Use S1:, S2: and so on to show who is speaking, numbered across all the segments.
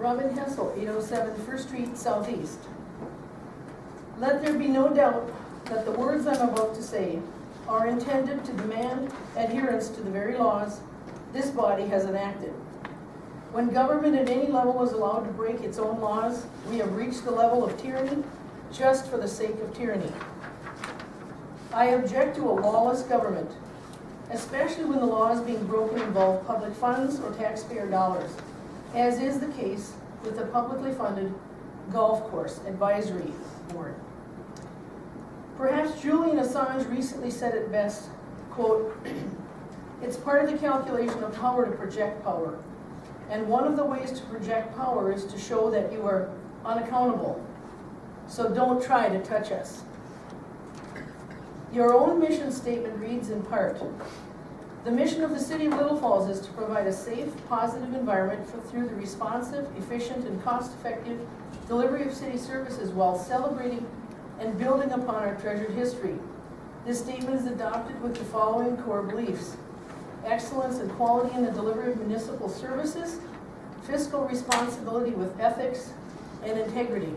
S1: Robin Hensel, 807 First Street Southeast. Let there be no doubt that the words I'm about to say are intended to demand adherence to the very laws this body has enacted. When government at any level is allowed to break its own laws, we have reached the level of tyranny just for the sake of tyranny. I object to a lawless government, especially when the laws being broken involve public funds or taxpayer dollars, as is the case with the publicly funded Golf Course Advisory Board. Perhaps Julian Assange recently said it best, quote, "It's part of the calculation of power to project power. And one of the ways to project power is to show that you are unaccountable. So don't try to touch us." Your own mission statement reads in part, "The mission of the City of Little Falls is to provide a safe, positive environment through the responsive, efficient, and cost-effective delivery of city services while celebrating and building upon our treasured history. This statement is adopted with the following core beliefs: excellence and quality in the delivery of municipal services, fiscal responsibility with ethics and integrity."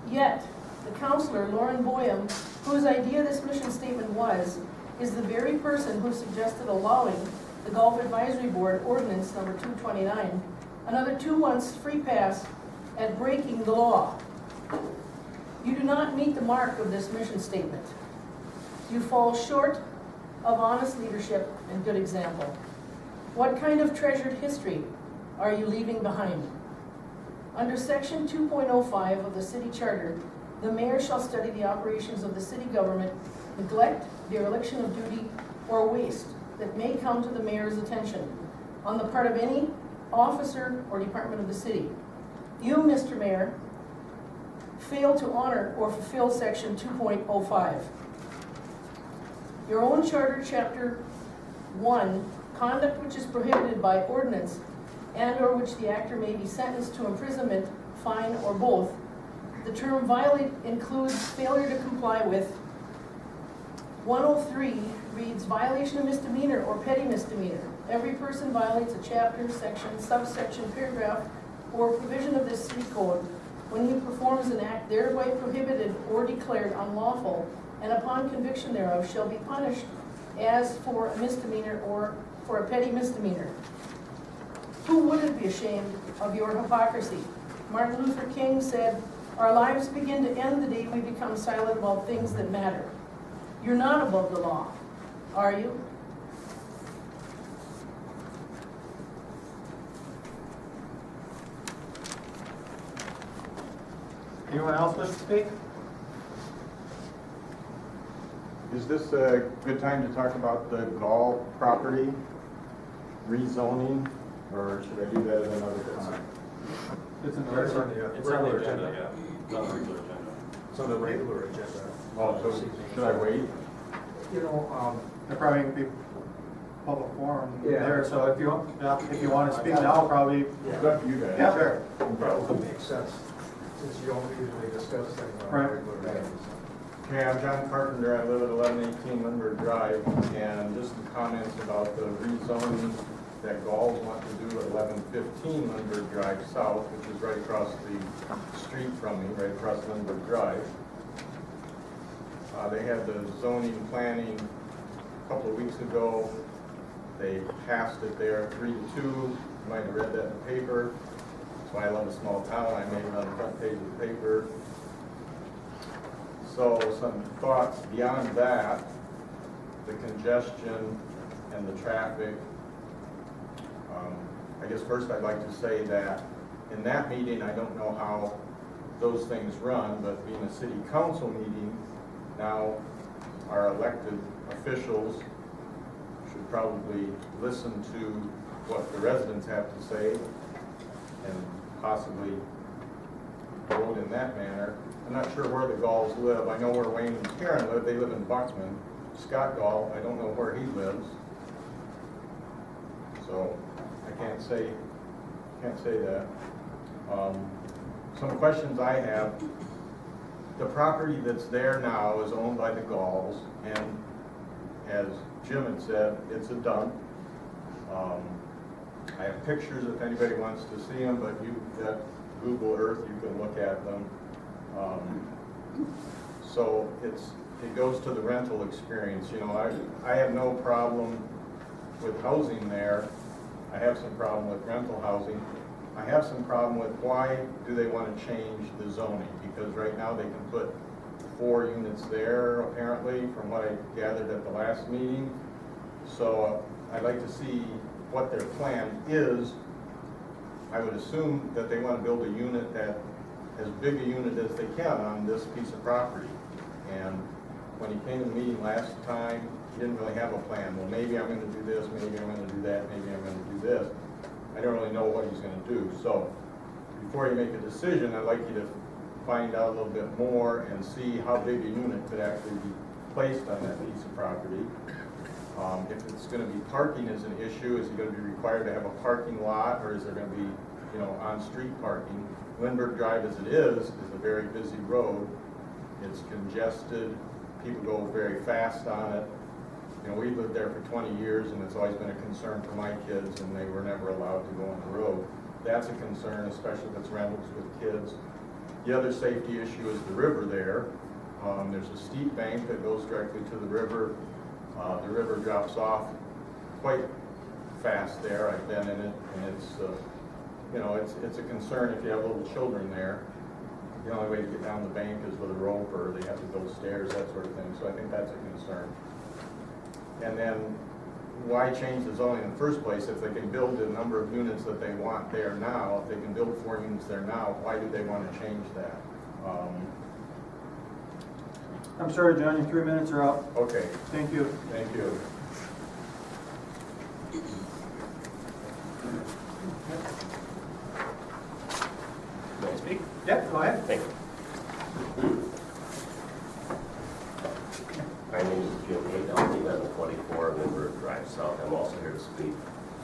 S1: Yet, the councillor, Lauren Boyum, whose idea this mission statement was, is the very person who suggested allowing the Golf Advisory Board Ordinance number 229 another 2 months free pass at breaking the law. You do not meet the mark of this mission statement. You fall short of honest leadership and good example. What kind of treasured history are you leaving behind? Under section 2.05 of the city charter, the mayor shall study the operations of the city government, neglect, dereliction of duty, or waste that may come to the mayor's attention on the part of any officer or department of the city. You, Mr. Mayor, fail to honor or fulfill section 2.05. Your own charter, chapter 1, conduct which is prohibited by ordinance and or which the actor may be sentenced to imprisonment, fine, or both. The term violate includes failure to comply with. 103 reads violation of misdemeanor or petty misdemeanor. Every person violates a chapter, section, subsection, paragraph, or provision of this city code when he performs an act thereby prohibited or declared unlawful, and upon conviction thereof shall be punished as for a misdemeanor or for a petty misdemeanor. Who wouldn't be ashamed of your hypocrisy? Martin Luther King said, "Our lives begin to end the day we become silent about things that matter." You're not above the law, are you?
S2: Anyone else wish to speak?
S3: Is this a good time to talk about the Gall property rezoning, or should I do that at another time?
S2: It's on the
S4: Regular agenda, yeah. It's on the regular agenda.
S2: It's on the regular agenda.
S3: Oh, so should I wait?
S2: You know, there probably would be public forum there, so if you want to speak now, probably.
S3: It's up to you guys.
S2: Yeah, sure.
S5: Probably makes sense, since you don't usually discuss things on
S2: Right.
S5: a regular basis.
S3: Okay, I'm John Carpenter. I live at 1118 Lindbergh Drive, and just some comments about the rezoning that Galls want to do at 1115 Lindbergh Drive South, which is right across the street from me, right across Lindbergh Drive. They had the zoning planning a couple of weeks ago. They passed it there 3-2. You might have read that in the paper. That's why I love a small town. I made it on the front page of the paper. So some thoughts beyond that, the congestion and the traffic. I guess first I'd like to say that in that meeting, I don't know how those things run, but being a city council meeting, now our elected officials should probably listen to what the residents have to say and possibly vote in that manner. I'm not sure where the Galls live. I know where Wayne and Karen live. They live in Buxman. Scott Gall, I don't know where he lives. So I can't say that. Some questions I have. The property that's there now is owned by the Galls, and as Jim had said, it's a dump. I have pictures if anybody wants to see them, but you've got Google Earth, you can look at them. So it goes to the rental experience. You know, I have no problem with housing there. I have some problem with rental housing. I have some problem with why do they want to change the zoning? Because right now they can put 4 units there, apparently, from what I gathered at the last meeting. So I'd like to see what their plan is. I would assume that they want to build a unit that, as big a unit as they can on this piece of property. And when he came to the meeting last time, he didn't really have a plan. Well, maybe I'm going to do this, maybe I'm going to do that, maybe I'm going to do this. I don't really know what he's going to do. So before you make a decision, I'd like you to find out a little bit more and see how big a unit could actually be placed on that piece of property. If it's going to be parking as an issue, is he going to be required to have a parking lot, or is there going to be, you know, on-street parking? Lindbergh Drive as it is a very busy road. It's congested. People go very fast on it. You know, we lived there for 20 years, and it's always been a concern for my kids, and they were never allowed to go on the road. That's a concern, especially if it's rentals with kids. The other safety issue is the river there. There's a steep bank that goes directly to the river. The river drops off quite fast there. I've been in it, and it's, you know, it's a concern if you have little children there. The only way to get down the bank is with a rope, or they have to go stairs, that sort of thing. So I think that's a concern. And then, why change the zoning in the first place if they can build the number of units that they want there now? If they can build 4 units there now, why do they want to change that?
S2: I'm sorry, John, your 3 minutes are up.
S3: Okay,
S2: Thank you.
S3: thank you.
S4: May I speak?
S2: Yep, go ahead.
S4: Thank you. My name is Jim Hay, 1124 Lindbergh Drive South. I'm also here to speak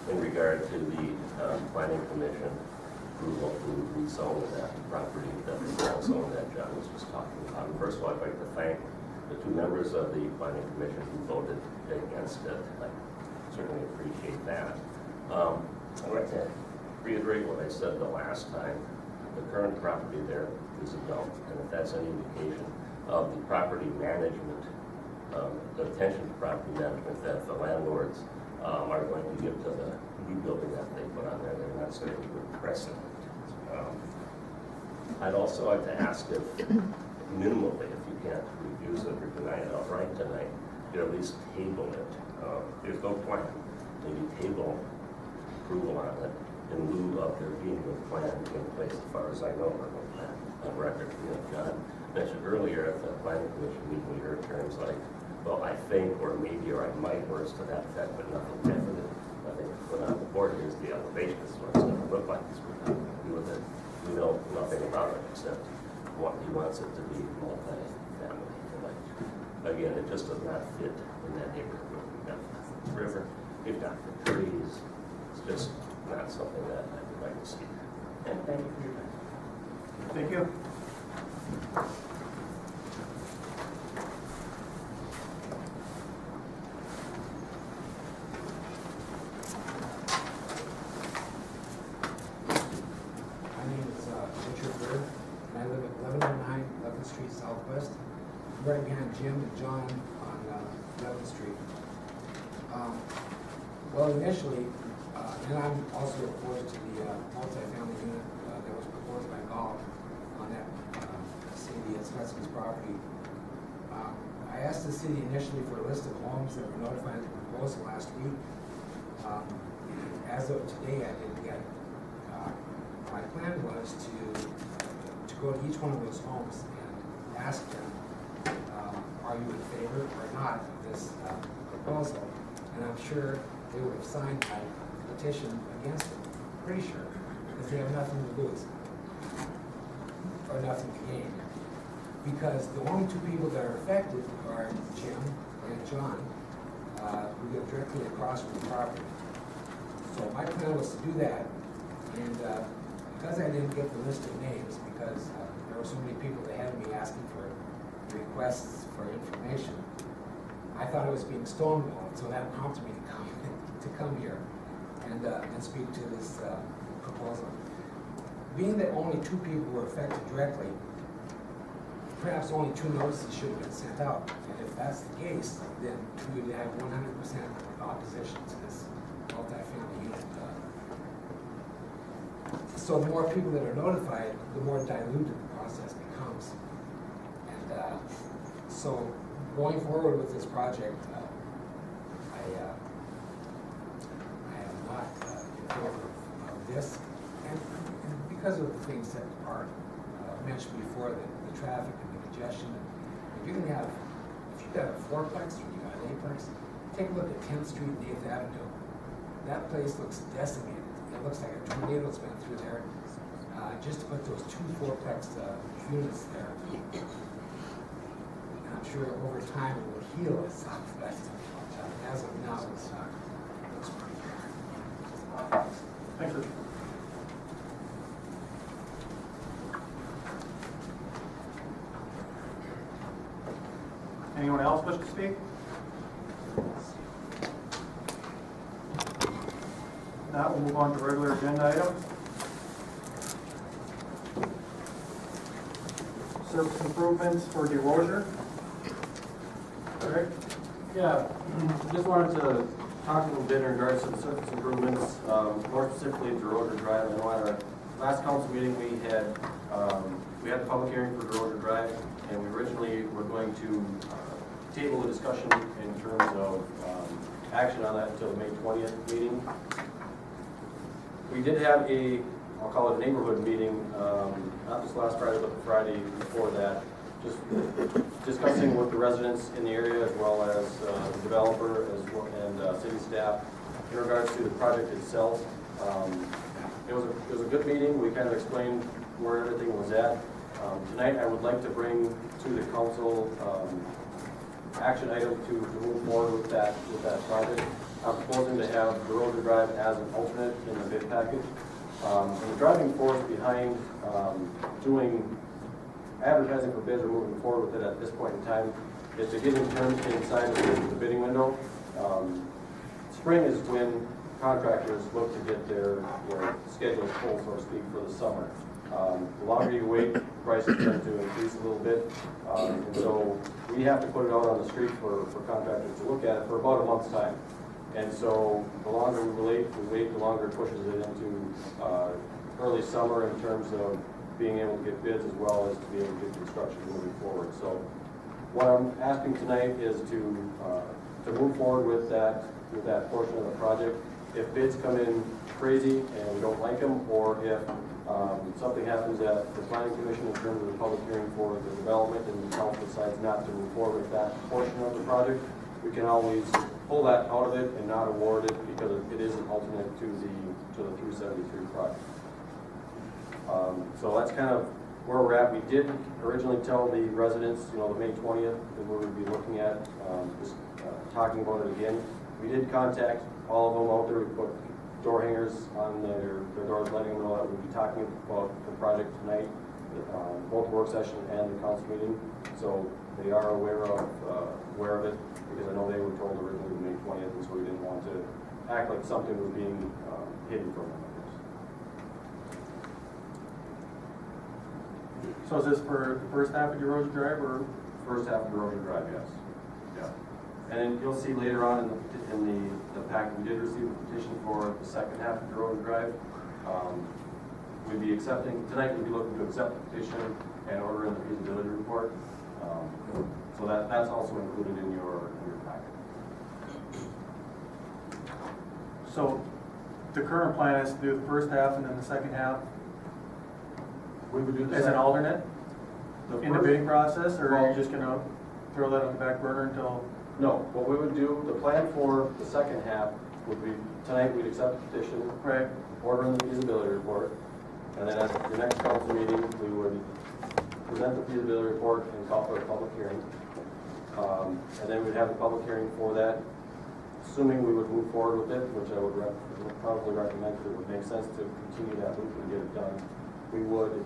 S4: in regard to the Planning Commission approval to rezone that property, that the zone that John was just talking about. And first of all, I'd like to thank the 2 members of the Planning Commission who voted against it. I certainly appreciate that. I'd like to reiterate what I said the last time. The current property there is a dump, and if that's any indication of the property management, the attention to property management that the landlords are going to give to the new building that they put on there, they're not setting a good precedent. I'd also like to ask if, minimally, if you can't refuse it or deny it outright tonight, you at least table it. There's no plan. Maybe table approval on it in lieu of there being a plan in place, as far as I know, or no plan on record. You know, John mentioned earlier at the Planning Commission meeting, we heard terms like, well, I think, or maybe, or I might, words to that effect, but nothing definite. Nothing put on the board. Here's the elevation. This is what it's going to look like. This is what we're going to do with it. We know nothing about it except what he wants it to be multi-family. Like, again, it just does not fit in that neighborhood. We've got the river, we've got the trees. It's just not something that I would like to see. And thank you for your time.
S2: Thank you.
S6: My name is Richard Bird, and I live at 1109 11th Street Southwest. I'm right behind Jim and John on 11th Street. Well, initially, and I'm also opposed to the multifamily unit that was proposed by Gall on that city Scotsby's property. I asked the city initially for a list of homes that were notified of the proposal last week. As of today, I didn't get it. My plan was to go to each one of those homes and ask them, are you in favor or not of this proposal? And I'm sure they would have signed my petition against it, pretty sure, because they have nothing to lose or nothing to gain. Because the only 2 people that are affected are Jim and John, who live directly across from the property. So my plan was to do that, and because I didn't get the list of names, because there were so many people that had me asking for requests for information, I thought I was being stonewalled, so that prompted me to come here. and speak to this proposal. Being that only 2 people were affected directly, perhaps only 2 notices should have been sent out. And if that's the case, then we would have 100% opposition to this multifamily unit. So the more people that are notified, the more diluted the process becomes. And so going forward with this project, I am not in favor of this. And because of the things that are mentioned before, the traffic and the congestion. If you've got a 4-plex or you got an 8-plex, take a look at 10th Street and 8th Avenue. That place looks decimated. It looks like a tornado's been through there. Just to put those 2 4-plex units there. And I'm sure over time it will heal itself, but as of now, it's not. Looks pretty bad.
S2: Thank you. Anyone else wish to speak? Now we'll move on to regular agenda items. Surface improvements for DeRozier. Rick?
S7: Yeah, just wanted to talk a little bit in regards to the surface improvements, more specifically DeRozier Drive. I know at our last council meeting we had the public hearing for DeRozier Drive, and we originally were going to table the discussion in terms of action on that until the May 20th meeting. We did have I'll call it a neighborhood meeting, not this last Friday, but the Friday before that, just discussing with the residents in the area as well as the developer and city staff in regards to the project itself. It was a good meeting. We kind of explained where everything was at. Tonight I would like to bring to the council action item to move forward with that project. I'm proposing to have DeRozier Drive as an alternate in the bid package. And the driving force behind doing advertising for bids or moving forward with it at this point in time is to get in terms inside of the bidding window. Spring is when contractors look to get their schedules full, so to speak, for the summer. The longer you wait, prices tend to increase a little bit. And so we have to put it out on the street for contractors to look at it for about a month's time. And so the longer we wait, the longer it pushes it into early summer in terms of being able to get bids as well as to be able to get construction moving forward. So what I'm asking tonight is to move forward with that portion of the project. If bids come in crazy and we don't like them, or if something happens at the planning commission in terms of the public hearing for the development and the council decides not to move forward with that portion of the project, we can always pull that out of it and not award it because it is an alternate to the 373 project. So that's kind of where we're at. We did originally tell the residents, the May 20th that we would be looking at talking about it again. We did contact all of them out there. We put door hangers on their doors, letting them know that we'll be talking about the project tonight, both work session and the council meeting. So they are aware of it, because I know they were told originally May 20th, and so we didn't want to act like something was being hidden from them, I guess.
S2: So is this for the first half of DeRozier Drive or?
S7: First half of DeRozier Drive, yes. Yeah. And then you'll see later on in the packet, we did receive a petition for the second half of DeRozier Drive. We'd be accepting, tonight we'd be looking to accept the petition and order in the feasibility report. So that's also included in your packet.
S2: So the current plan is to do the first half and then the second half
S7: We would do the
S2: as an
S7: second.
S2: alternate in the bidding process, or are
S7: Well-
S2: you just gonna throw that on the back burner until?
S7: No, what we would do, the plan for the second half would be, tonight we'd accept the petition,
S2: Right.
S7: order in the feasibility report, and then at your next council meeting, we would present the feasibility report and call for a public hearing. And then we'd have a public hearing for that, assuming we would move forward with it, which I would probably recommend that it would make sense to continue that loop and get it done. We would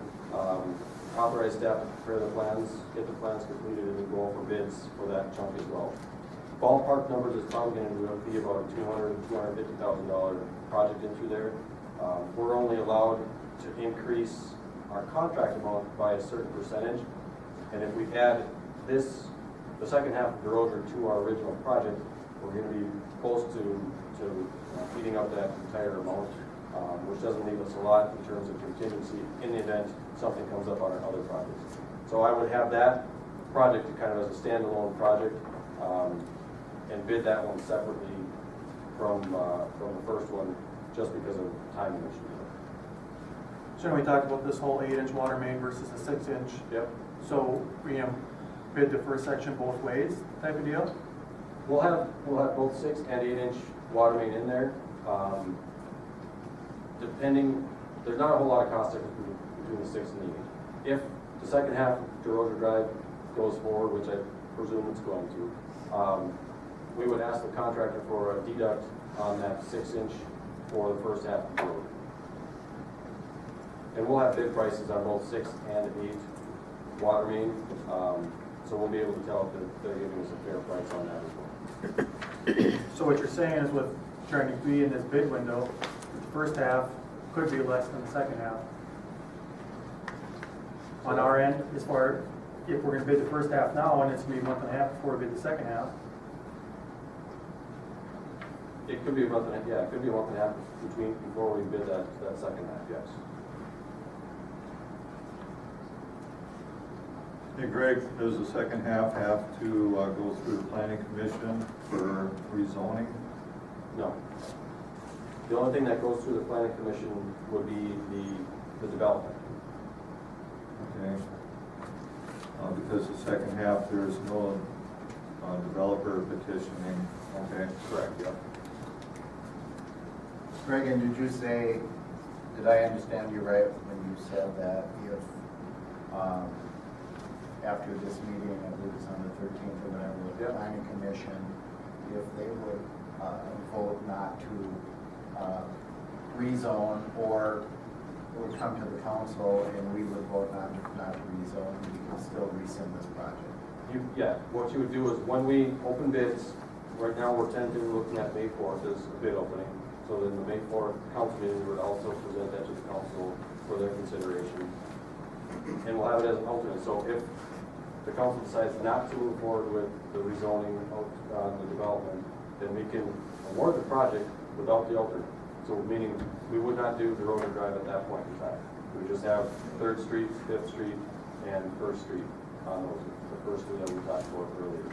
S7: authorize staff to prepare the plans, get the plans completed, and then go for bids for that chunk as well. ballpark numbers, it's probably gonna be about a $250,000 project in through there. We're only allowed to increase our contract amount by a certain percentage. And if we add this, the second half of DeRozier to our original project, we're gonna be close to eating up that entire amount, which doesn't leave us a lot in terms of contingency in the event something comes up on our other projects. So I would have that project kind of as a standalone project, and bid that one separately from the first one, just because of timing issues.
S2: Shouldn't we talk about this whole 8-inch water main versus a 6-inch?
S7: Yep.
S2: So, bid the first section both ways type of deal?
S7: We'll have both 6 and 8-inch water main in there. Depending, there's not a whole lot of cost difference between the 6 and the 8. If the second half of DeRozier Drive goes forward, which I presume it's going to, we would ask the contractor for a deduct on that 6-inch for the first half of the road. And we'll have bid prices on both 6 and 8 water main, so we'll be able to tell if they're giving us a fair price on that as well.
S2: So what you're saying is with trying to be in this bid window, the first half could be less than the second half. On our end, as far, if we're gonna bid the first half now, and it's gonna be a month and a half before we bid the second half.
S7: It could be a month and a half, yeah, it could be a month and a half before we bid that second half, yes.
S8: Hey Greg, does the second half have to go through the planning commission for rezoning?
S7: No. The only thing that goes through the planning commission would be the development.
S8: Okay. Because the second half, there's no developer petitioning. Okay.
S7: Correct, yeah.
S9: Greg, and did you say, did I understand you right when you said that if, after this meeting, I believe it's on the 13th or whatever, with the planning commission, if they would vote not to rezone, or it would come to the council and we would vote not to rezone, we could still rescind this project?
S7: Yeah, what you would do is when we open bids, right now we're tentatively looking at May 4th as a bid opening. So then the May 4th council meeting, we would also present that to the council for their consideration. And we'll have it as an alternate. So if the council decides not to move forward with the rezoning of the development, then we can award the project without the alternate. So meaning we would not do DeRozier Drive at that point in time. We would just have 3rd Street, 5th Street, and 1st Street on those, the first two that we talked about earlier.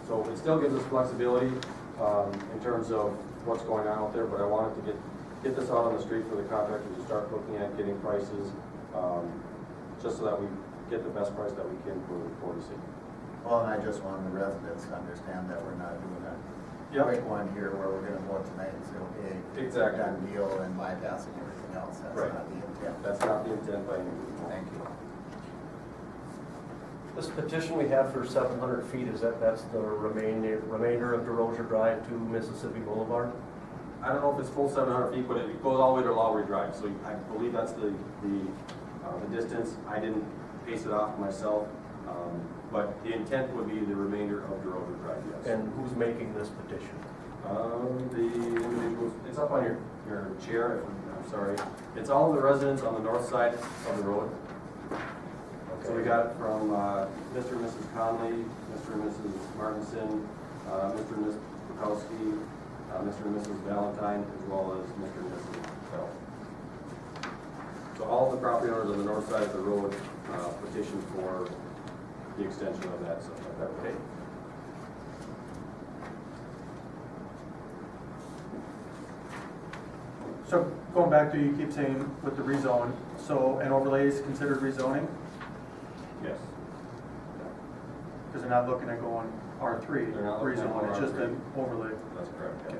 S7: So it still gives us flexibility in terms of what's going on out there, but I wanted to get this out on the street for the contractors to start looking at getting prices, just so that we get the best price that we can for the city.
S9: Well, and I just wanted the residents to understand that we're not doing a quick one here where we're gonna vote tonight and say, okay, it's a
S7: Exactly.
S9: done deal and bypassing everything else. That's
S7: Right.
S9: not the intent.
S7: That's not the intent by any means.
S9: Thank you.
S10: This petition we have for 700 feet, that's the remainder of DeRozier Drive to Mississippi Boulevard?
S7: I don't know if it's full 700 feet, but it goes all the way to Lowry Drive, so I believe that's the distance. I didn't pace it off myself, but the intent would be the remainder of DeRozier Drive, yes.
S10: And who's making this petition?
S7: The individuals, it's up on your chair, I'm sorry. It's all the residents on the north side of the road. So we got it from Mr. and Mrs. Conley, Mr. and Mrs. Martinson, Mr. and Mrs. Bukowski, Mr. and Mrs. Valentine, as well as Mr. and Mrs. Bell. So all the property owners on the north side of the road petitioned for the extension of that way.
S2: So going back to, you keep saying with the rezone, so an overlay is considered rezoning?
S7: Yes.
S2: Because they're not looking at going R3
S7: They're not looking at
S2: rezone, it's just
S7: R3.
S2: an overlay.
S7: That's correct, yeah.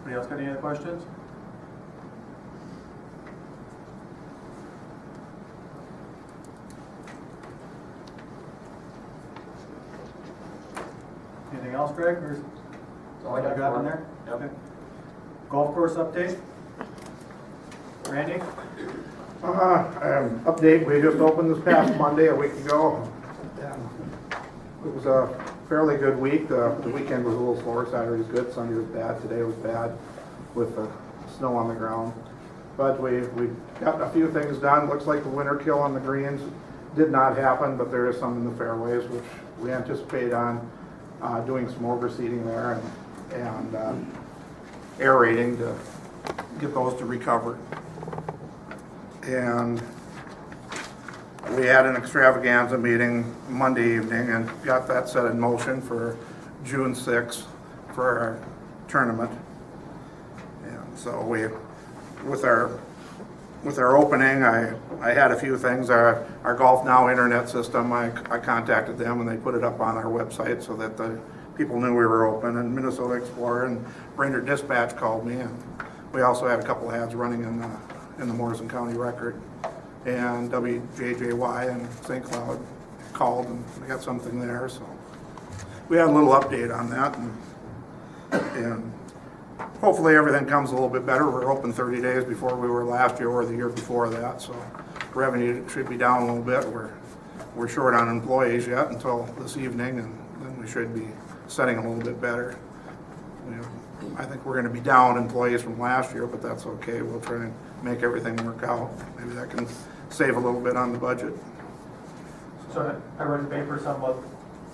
S2: Anybody else got any other questions? Anything else, Greg, or is
S7: That's all I got
S2: on
S7: for
S2: there?
S7: Yep.
S2: Golf course update? Randy?
S11: Update, we just opened this past Monday, a week ago. And it was a fairly good week. The weekend was a little slower. Saturday was good, Sunday was bad, today was bad with the snow on the ground. But we got a few things done. Looks like the winter kill on the greens did not happen, but there is some in the fairways, which we anticipate on doing some overseeding there and aerating to get those to recover. And we had an extravaganza meeting Monday evening and got that set in motion for June 6th for our tournament. And so with our opening, I had a few things. Our Golf Now internet system, I contacted them and they put it up on our website so that the people knew we were open. And Minnesota Explorer and Brainerd Dispatch called me, and we also had a couple ads running in the Morrison County Record. And WJJY and St. Cloud called and we got something there. So we had a little update on that, and hopefully everything comes a little bit better. We're open 30 days before we were last year or the year before that, so revenue should be down a little bit. We're short on employees yet until this evening, and then we should be setting a little bit better. I think we're going to be down employees from last year, but that's okay. We'll try and make everything work out. Maybe that can save a little bit on the budget.
S2: So I read in the paper something about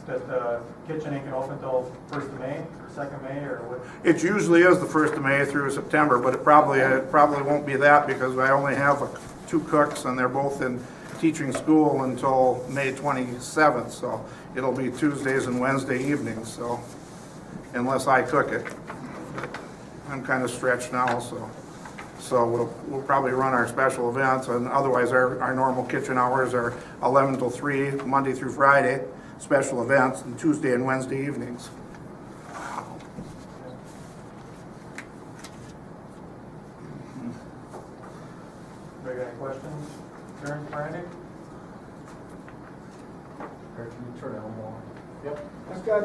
S2: that the kitchen ain't gonna open until 1st of May or 2nd May or what?
S11: It usually is the 1st of May through September, but it probably won't be that because I only have 2 cooks and they're both in teaching school until May 27th. So it'll be Tuesdays and Wednesday evenings. So unless I cook it, I'm kind of stretched now. So we'll probably run our special events, and otherwise our normal kitchen hours are 11 till 3 Monday through Friday. Special events and Tuesday and Wednesday evenings.
S2: Anybody got any questions? Karen, Randy?
S5: Or can you turn it on more? Yep. I've got,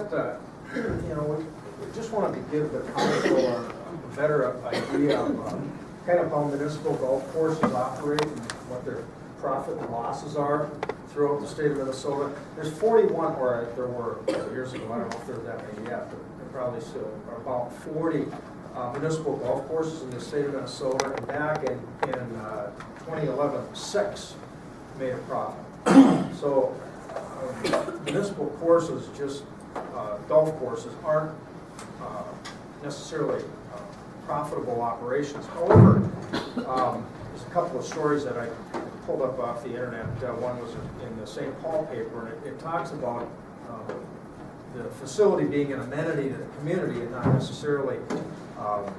S5: we just wanted to give the council a better idea of kind of how municipal golf courses operate and what their profit and losses are throughout the state of Minnesota. There's 41, or there were years ago, I don't know if there's that many yet, but there probably still are about 40 municipal golf courses in the state of Minnesota. And back in 2011, 6 made a profit. So municipal courses, just golf courses, aren't necessarily profitable operations. However, there's a couple of stories that I pulled up off the internet. One was in the St. Paul paper, and it talks about the facility being an amenity to the community and not necessarily of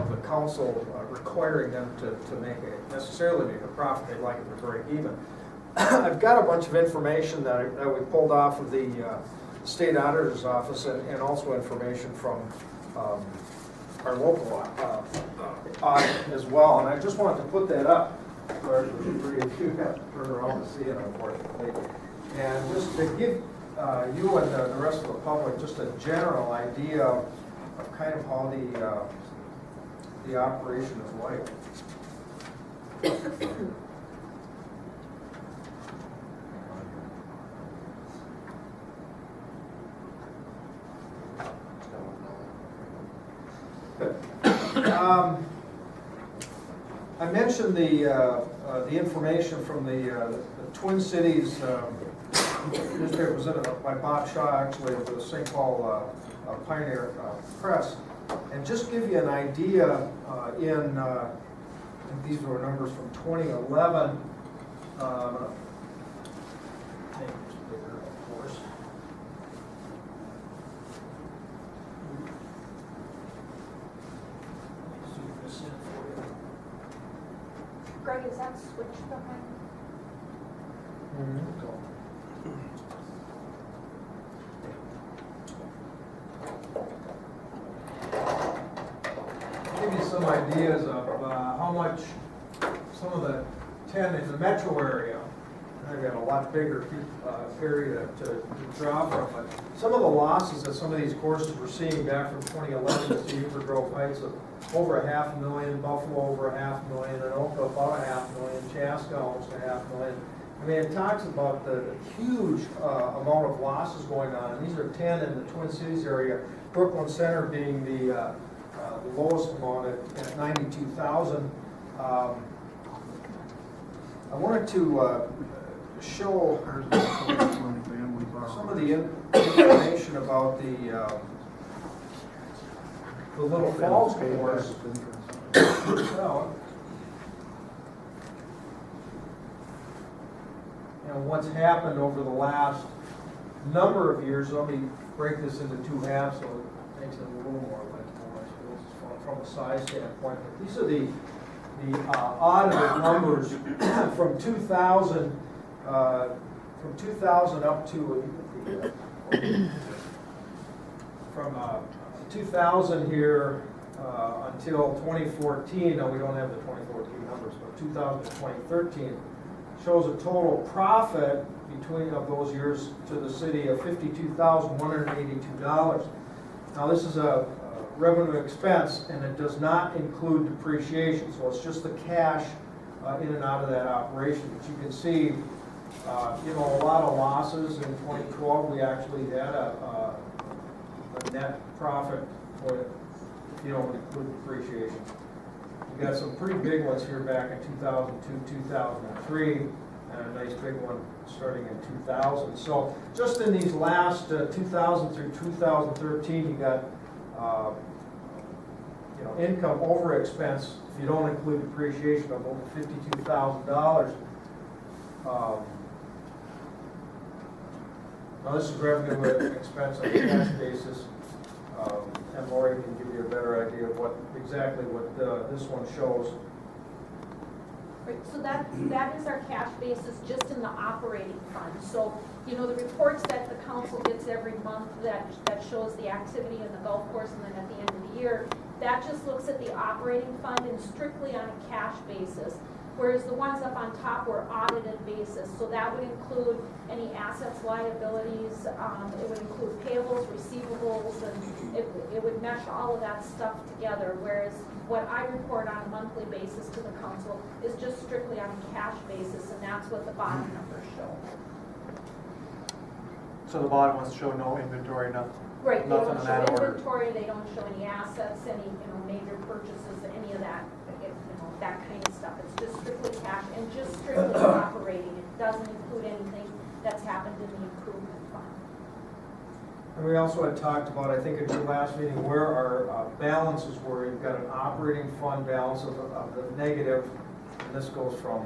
S5: the council requiring them to necessarily make a profit. They'd like it to break even. I've got a bunch of information that we pulled off of the state auditor's office and also information from our local audit as well. And I just wanted to put that up for you to turn around to see it, unfortunately. And just to give you and the rest of the public just a general idea of kind of how the operation is like. I mentioned the information from the Twin Cities newspaper presented by Bob Shaw, actually, of the St. Paul Pioneer Press, and just give you an idea these were numbers from 2011.
S12: Greg, is that switch behind?
S5: Give you some ideas of how much some of the 10 in the metro area, and maybe have a lot bigger area to draw from, but some of the losses that some of these courses were seeing back from 2011, you see Beaver Grove Heights of over $500,000, Buffalo over $500,000, Anoka about $500,000, Chaska almost $500,000. I mean, it talks about the huge amount of losses going on, and these are 10 in the Twin Cities area. Brooklyn Center being the lowest amount at 92,000. I wanted to show some of the information about the Little Falls course. Well, what's happened over the last number of years. Let me break this into two halves so it makes it a little more legible, I suppose, from a size standpoint. But these are the audited numbers from 2000 up to from 2000 here until 2014. Now we don't have the 2014 numbers, but 2000 to 2013 shows a total profit between of those years to the city of $52,182. Now this is a revenue expense, and it does not include depreciation, so it's just the cash in and out of that operation. But you can see, a lot of losses. In 2012, we actually had a net profit for it, if you don't include depreciation. We got some pretty big ones here back in 2002, 2003, and a nice big one starting in 2000. So just in these last 2000 through 2013, you got income over expense, if you don't include depreciation, of over $52,000. Now this is revenue expense on a cash basis, and Lori can give you a better idea of what this one shows.
S12: Right, so that is our cash basis just in the operating fund. So, the reports that the council gets every month that shows the activity in the golf course, and then at the end of the year, that just looks at the operating fund and strictly on a cash basis. Whereas the ones up on top were audited basis. So that would include any assets, liabilities, it would include payables, receivables, and it would mesh all of that stuff together. Whereas what I report on a monthly basis to the council is just strictly on a cash basis, and that's what the bottom numbers show.
S2: So the bottom ones show no inventory, nothing.
S12: Right, they
S2: Nothing
S12: don't
S2: in
S12: show
S2: that order.
S12: inventory, they don't show any assets, any major purchases, any of that, that kind of stuff. It's just strictly cash and just strictly operating. It doesn't include anything that's happened in the improvement fund.
S5: And we also had talked about, I think at your last meeting, where our balances were. You've got an operating fund balance of the negative, and this goes from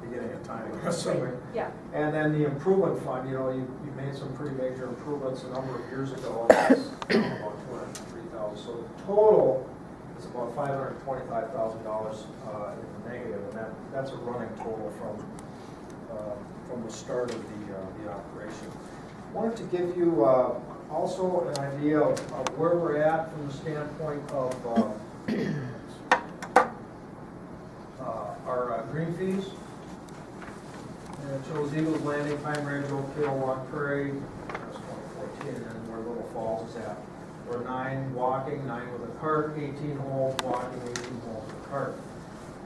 S5: beginning of time, I'm assuming.
S12: Yeah.
S5: And then the improvement fund, you made some pretty major improvements a number of years ago, and that's about $203,000. So the total is about $525,000 in the negative, and that's a running total from the start of the operation. I wanted to give you also an idea of where we're at from the standpoint of our green fees. And it shows Eagles Landing, Pine Ridge, Oak Hill, Walk Prairie, that's 2014, and then where Little Falls is at. We're 9 walking, 9 with a cart, 18 holes walking, 18 holes with a cart.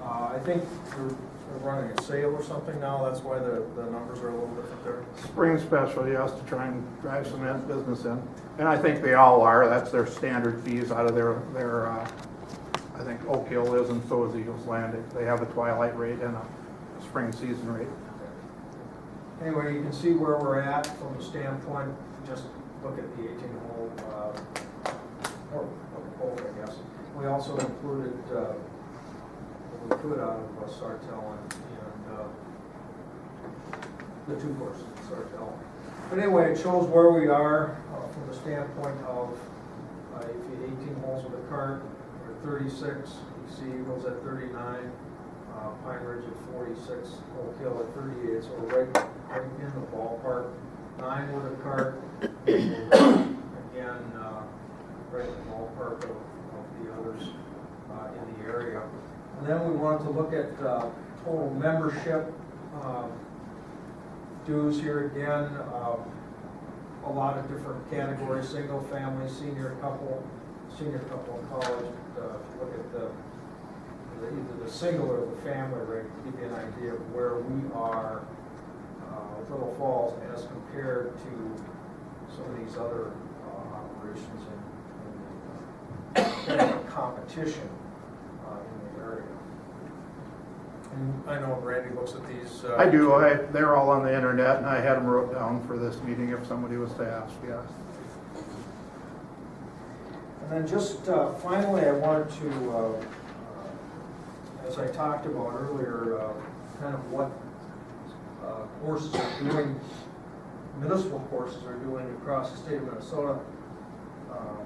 S5: I think we're running a sale or something now, that's why the numbers are a little different there.
S11: Spring special, yes, to try and drive some business in. And I think they all are. That's their standard fees out of their I think Oak Hill is, and so is Eagles Landing. They have a twilight rate and a spring season rate.
S5: Anyway, you can see where we're at from the standpoint, just look at the 18-hole, or hole, I guess. We also included what we could out of Sartell and the 2 courses in Sartell. But anyway, it shows where we are from the standpoint of if you had 18 holes with a cart, we're at 36. You see Eagles at 39, Pine Ridge at 46, Oak Hill at 38. So we're right in the ballpark. 9 with a cart. Again, right in the ballpark of the others in the area. And then we wanted to look at total membership. dues here again, a lot of different categories, single family, senior couple in college. If you look at either the single or the family rate, to give you an idea of where we are with Little Falls as compared to some of these other operations in kind of a competition in the area. And I know Randy looks at these.
S11: I do, they're all on the internet, and I had them wrote down for this meeting if somebody was to ask, yes.
S5: And then just finally, I wanted to, as I talked about earlier, kind of what courses are doing, municipal courses are doing across the state of Minnesota. I'll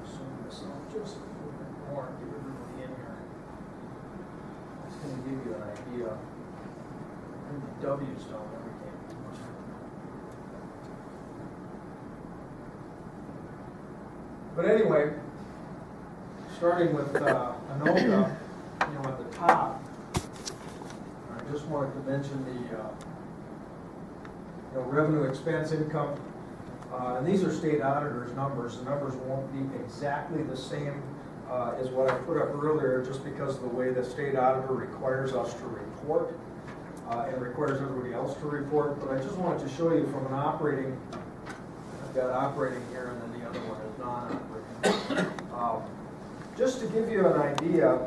S5: zoom this out just a little bit more and get everybody in here. It's going to give you an idea. And the W's down there, we can't do much. But anyway, starting with ANOCA, at the top, I just wanted to mention the revenue expense income. And these are state auditors' numbers. The numbers won't be exactly the same as what I put up earlier, just because of the way the state auditor requires us to report and requires everybody else to report. But I just wanted to show you from an operating, I've got operating here, and then the other one is non-operating. Just to give you an idea,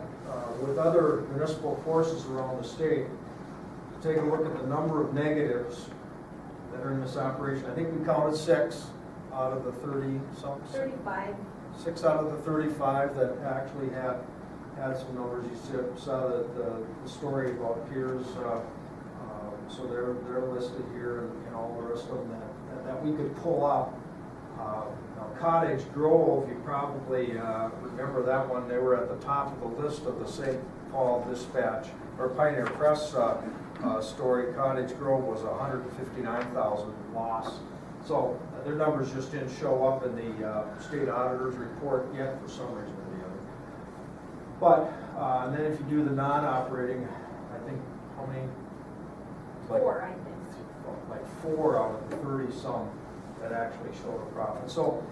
S5: with other municipal courses around the state, take a look at the number of negatives that are in this operation. I think we counted 6 out of the 30-something.
S12: 35.
S5: 6 out of the 35 that actually had some numbers. You saw that the story about peers, so they're listed here, and all the rest of them that we could pull up. Now Cottage Grove, you probably remember that one. They were at the top of the list of the St. Paul Dispatch or Pioneer Press story. Cottage Grove was 159,000 loss. So their numbers just didn't show up in the state auditor's report yet for some reason or the other. But and then if you do the non-operating, I think how many?
S12: 4, I think.
S5: Like 4 out of the 30-some that actually showed a profit. So,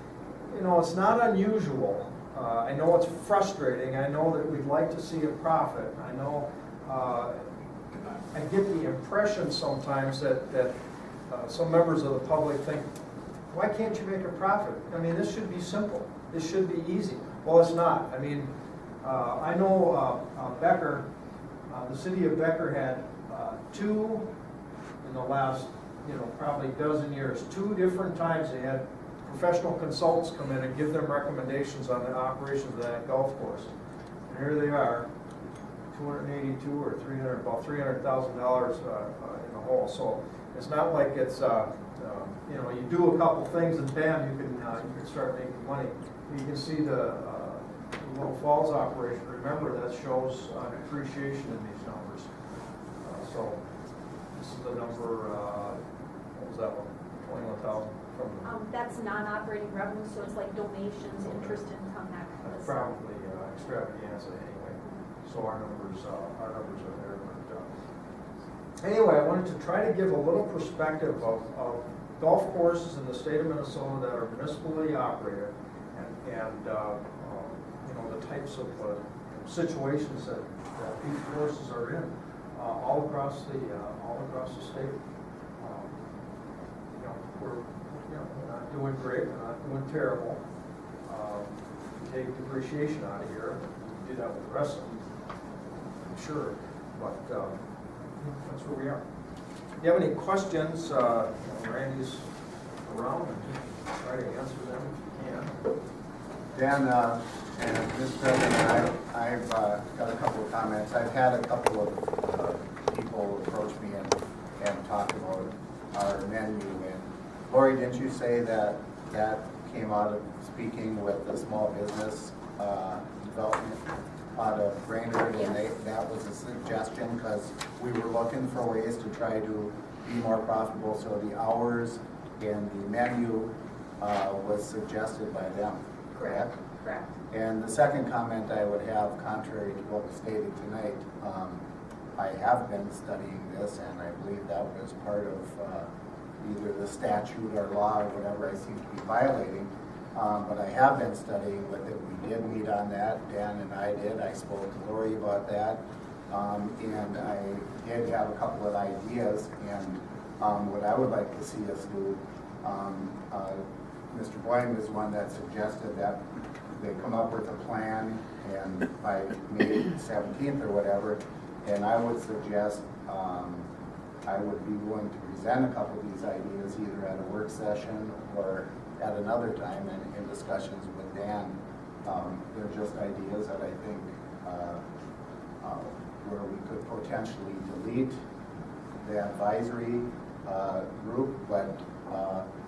S5: it's not unusual. I know it's frustrating. I know that we'd like to see a profit. I know I get the impression sometimes that some members of the public think, why can't you make a profit? I mean, this should be simple. This should be easy. Well, it's not. I mean, I know Becker, the city of Becker had 2 in the last, probably dozen years, 2 different times they had professional consultants come in and give them recommendations on the operations of that golf course. And here they are, 282 or 300, about $300,000 in the hole. So it's not like it's, you do a couple things and bam, you can start making money. You can see the Little Falls operation. Remember, that shows depreciation in these numbers. So this is the number, what was that one? 21,000 from
S12: That's non-operating revenue, so it's like donations, interest income, that kind of stuff.
S5: probably extravaganza anyway. So our numbers are there. But, anyway, I wanted to try to give a little perspective of golf courses in the state of Minnesota that are municipally operated, and the types of situations that these courses are in all across the state. We're not doing great. We're not doing terrible. Take depreciation out of here. We do that with the rest of them, I'm sure. But that's where we are. If you have any questions, Randy's around and try to answer them if you can.
S9: Dan and Mr. President, I've got a couple of comments. I've had a couple of people approach me and talk about our menu. And Lori, didn't you say that came out of speaking with the small business development out of Brainerd, and that was a suggestion because we were looking for ways to try to be more profitable. So the hours and the menu was suggested by them. Correct?
S12: Correct.
S9: And the second comment I would have, contrary to what was stated tonight, I have been studying this, and I believe that was part of either the statute or law or whatever I seem to be violating. But I have been studying with it. We did meet on that, Dan and I did. I spoke to Lori about that. And I did have a couple of ideas, and what I would like to see us do, Mr. Boyne is one that suggested that they come up with a plan and by May 17th or whatever, and I would suggest I would be willing to present a couple of these ideas either at a work session or at another time in discussions with Dan. They're just ideas that I think where we could potentially delete the advisory group, but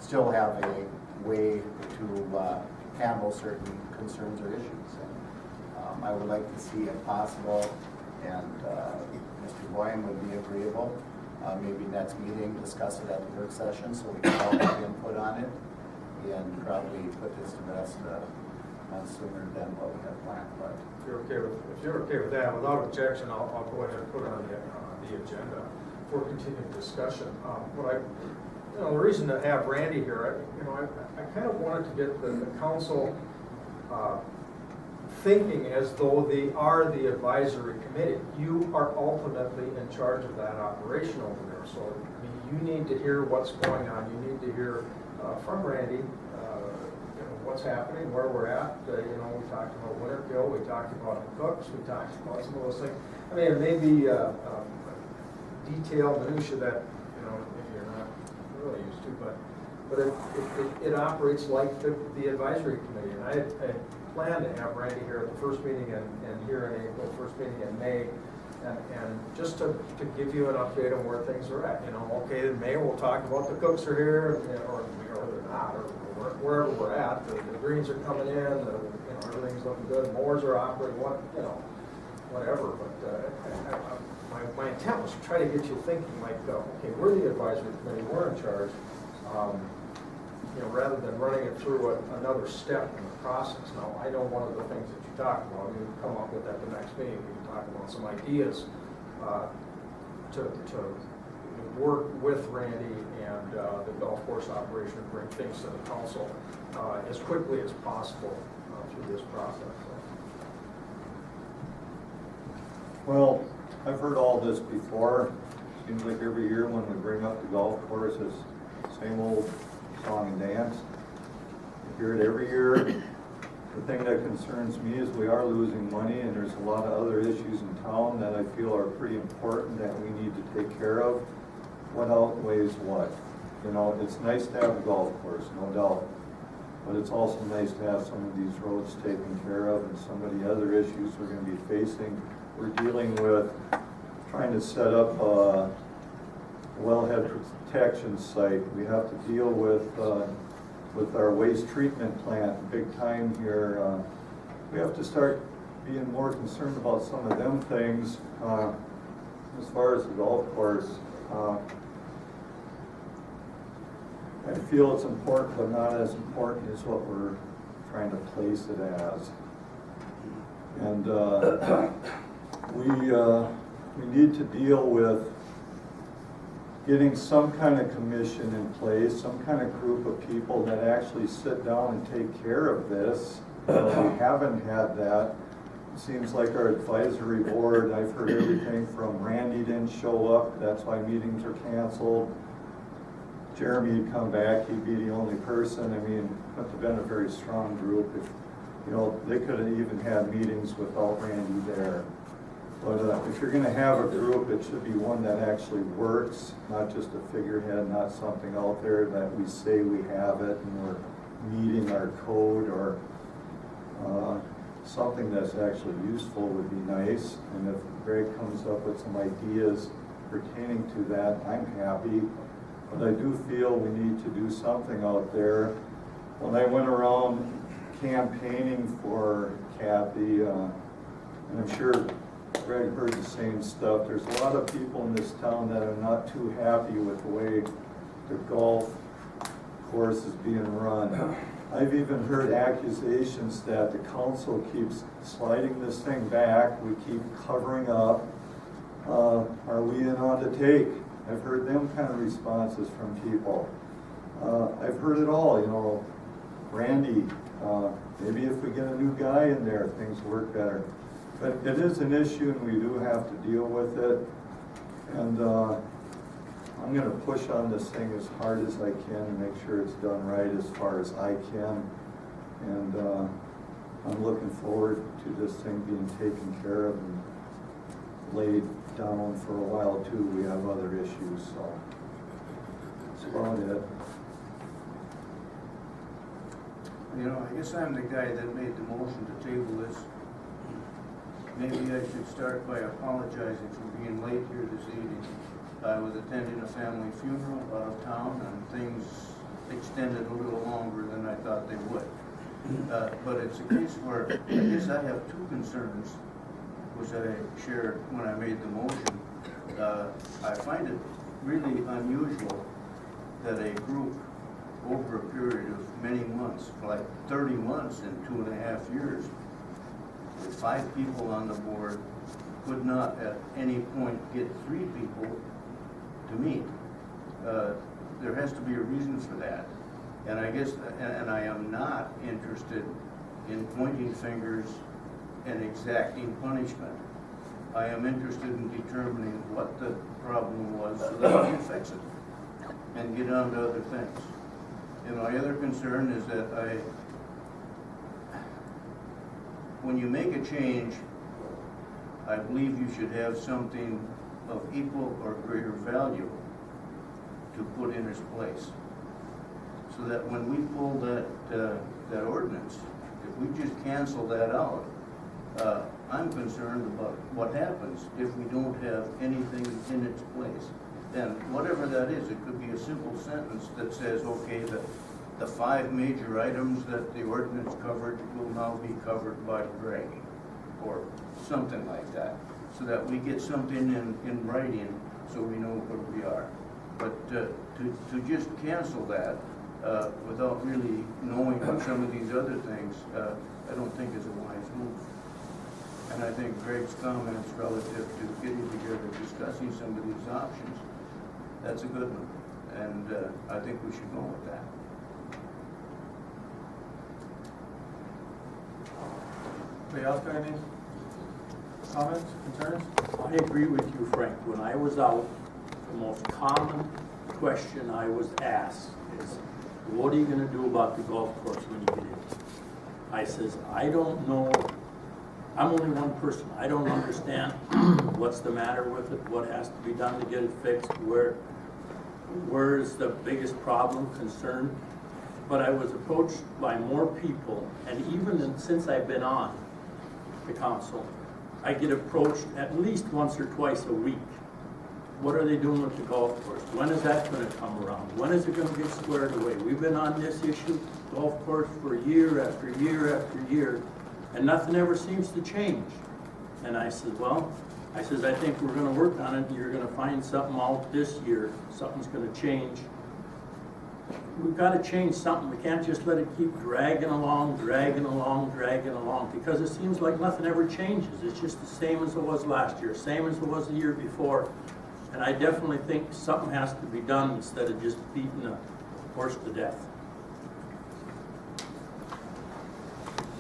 S9: still have a way to handle certain concerns or issues. And I would like to see if possible, and Mr. Boyne would be agreeable, maybe next meeting, discuss it at the work session so we can all have input on it and probably put this to rest sooner than what we have planned. But
S5: If you're okay with that, without objection, I'll go ahead and put it on the agenda for continued discussion. The reason to have Randy here, I kind of wanted to get the council thinking as though they are the advisory committee. You are ultimately in charge of that operation over there. So you need to hear what's going on. You need to hear from Randy what's happening, where we're at. We talked about Winterkill, we talked about the cooks, we talked about some of those things. I mean, it may be detailed minutia that if you're not really used to, but it operates like the advisory committee. And I plan to have Randy here at the first meeting and here in April, first meeting in May, and just to give you an update on where things are at. Okay, in May we'll talk about the cooks are here, or they're not, or wherever we're at. The greens are coming in, everything's looking good, mowers are operating, whatever. But my intent was to try to get you thinking like, okay, we're the advisory committee, we're in charge. Rather than running it through another step in the process. Now, I know one of the things that you talked about, we can come up with at the next meeting, we can talk about some ideas to work with Randy and the golf course operation and bring things to the council as quickly as possible through this process.
S8: Well, I've heard all this before. Seems like every year when we bring up the golf course, it's same old song and dance. I hear it every year. The thing that concerns me is we are losing money, and there's a lot of other issues in town that I feel are pretty important that we need to take care of. What outweighs what? It's nice to have a golf course, no doubt, but it's also nice to have some of these roads taken care of and some of the other issues we're going to be facing. We're dealing with trying to set up a wellhead protection site. We have to deal with our waste treatment plant big time here. We have to start being more concerned about some of them things. As far as the golf course, I feel it's important, but not as important as what we're trying to place it as. And we need to deal with getting some kind of commission in place, some kind of group of people that actually sit down and take care of this. We haven't had that. It seems like our advisory board, I've heard everything from Randy didn't show up, that's why meetings are canceled. Jeremy had come back, he'd be the only person. I mean, it would have been a very strong group. If, they could have even had meetings without Randy there. But if you're going to have a group, it should be one that actually works, not just a figurehead, not something out there that we say we have it and we're meeting our code, or something that's actually useful would be nice. And if Greg comes up with some ideas pertaining to that, I'm happy. But I do feel we need to do something out there. When I went around campaigning for Kathy, and I'm sure Greg heard the same stuff, there's a lot of people in this town that are not too happy with the way the golf course is being run. I've even heard accusations that the council keeps sliding this thing back, we keep covering up, Are we in on the take? I've heard them kind of responses from people. I've heard it all, you know, Randy, maybe if we get a new guy in there, things work better. But it is an issue and we do have to deal with it. And I'm gonna push on this thing as hard as I can and make sure it's done right as far as I can. And I'm looking forward to this thing being taken care of and laid down for a while too. We have other issues, so that's about it.
S9: You know, I guess I'm the guy that made the motion to table this. Maybe I should start by apologizing for being late here this evening. I was attending a family funeral out of town and things extended a little longer than I thought they would. But it's a case where I guess I have two concerns, which I shared when I made the motion. I find it really unusual that a group over a period of many months, like 30 months and 2.5 years, with 5 people on the board, could not at any point get 3 people to meet. There has to be a reason for that. And I guess, and I am not interested in pointing fingers and exacting punishment. I am interested in determining what the problem was so that we can fix it and get on to other things. And my other concern is that when you make a change, I believe you should have something of equal or greater value to put in its place. So that when we pull that ordinance, if we just cancel that out, I'm concerned about what happens if we don't have anything in its place. And whatever that is, it could be a simple sentence that says, okay, the 5 major items that the ordinance covered will now be covered by Greg, or something like that, so that we get something in writing so we know where we are. But to just cancel that without really knowing some of these other things, I don't think is a wise move. And I think Greg's comments relative to getting together, discussing some of these options, that's a good one. And I think we should go with that.
S2: Anybody else got any comments, concerns?
S13: I agree with you, Frank. When I was out, the most common question I was asked is, what are you gonna do about the golf course when you get in? I says, I don't know. I'm only one person. I don't understand what's the matter with it, what has to be done to get it fixed, where's the biggest problem, concern. But I was approached by more people, and even since I've been on the council, I get approached at least once or twice a week. What are they doing with the golf course? When is that gonna come around? When is it gonna get squared away? We've been on this issue, golf course, for year after year after year, and nothing ever seems to change. And I said, well, I think we're gonna work on it, and you're gonna find something out this year, something's gonna change. We've gotta change something. We can't just let it keep dragging along, because it seems like nothing ever changes. It's just the same as it was last year, same as it was the year before. And I definitely think something has to be done instead of just beating a horse to death.